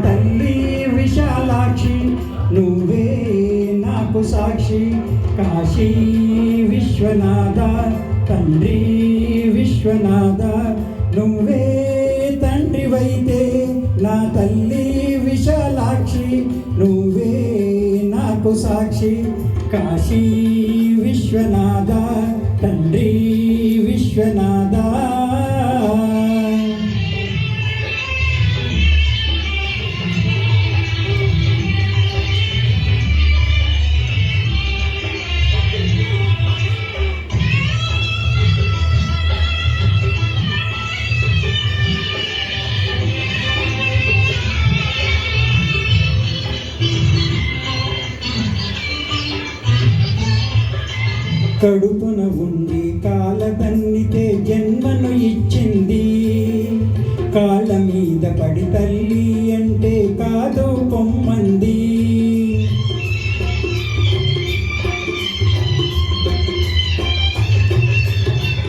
తల్లి విశాలాక్షి నువ్వే నాకు సాక్షి. కాశీ విశ్వనాథ తండ్రి విశ్వనాథ నువ్వే తండ్రివైతే నా తల్లి విశాలాక్షి నువ్వే నాకు సాక్షి. కాశీ విశ్వనాథ తండ్రి విశ్వనాథ. కడుపున ఉండి కాలదన్నితే జన్మను ఇచ్చింది. కాళ్ళ మీద పడి తల్లి అంటే కాదు పొమ్మంది.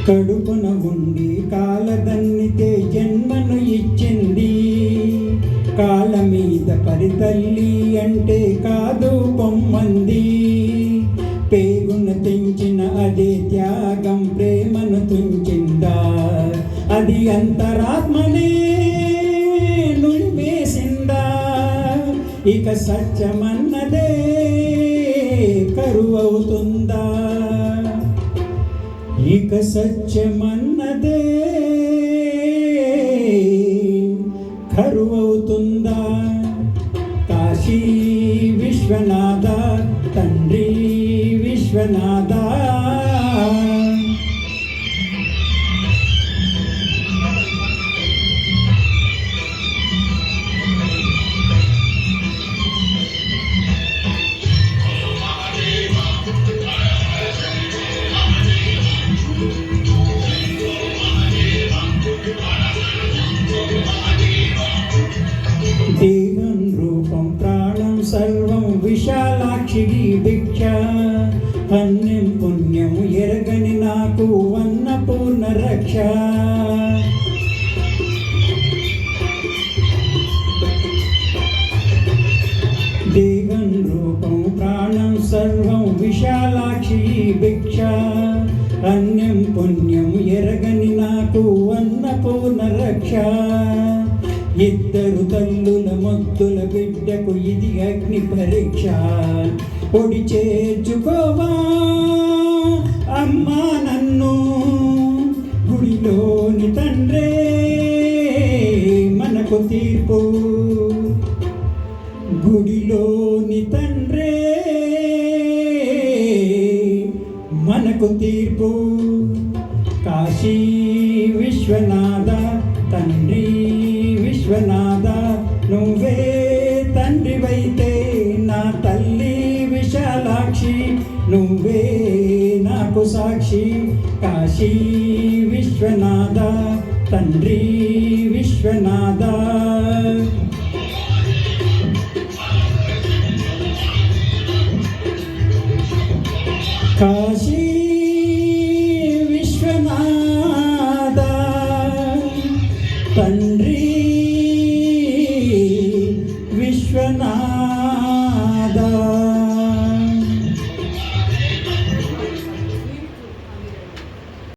కడుపున ఉండి కాలదన్నితే జన్మను ఇచ్చింది. కాళ్ళ మీద పడి తల్లి అంటే కాదు పొమ్మంది. పేగున తెంచిన అదే త్యాగం ప్రేమను తుంచిందా. అది అంతరాత్మనే నులిమేసిందా. ఇక సత్యమన్నదే కరువవుతుందా. ఇక సత్యమన్నదే కరువవుతుందా. కాశీ విశ్వనాథ తండ్రి విశ్వనాథ. దేహం రూపం ప్రాణం సర్వం విశాలాక్షికి భిక్ష. అన్యం పుణ్యం ఎరగని నాకు అన్నపూర్ణ రక్ష. దేహం రూపం ప్రాణం సర్వం విశాలాక్షి భిక్ష. అన్యం పుణ్యం ఎరగని నాకు అన్నపూర్ణ రక్ష. ఇద్దరు తల్లుల మొద్దుల బిడ్డకు ఇది అగ్ని పరీక్ష. పొడి చేర్చుకోవా అమ్మా నన్ను. గుడిలోని తండ్రే మనకు తీర్పు. గుడిలోని తండ్రే మనకు తీర్పు. కాశీ విశ్వనాథ తండ్రి విశ్వనాథ నువ్వే తండ్రివైతే నా తల్లి విశాలాక్షి నువ్వే నాకు సాక్షి. కాశీ విశ్వనాథ తండ్రి విశ్వనాథ.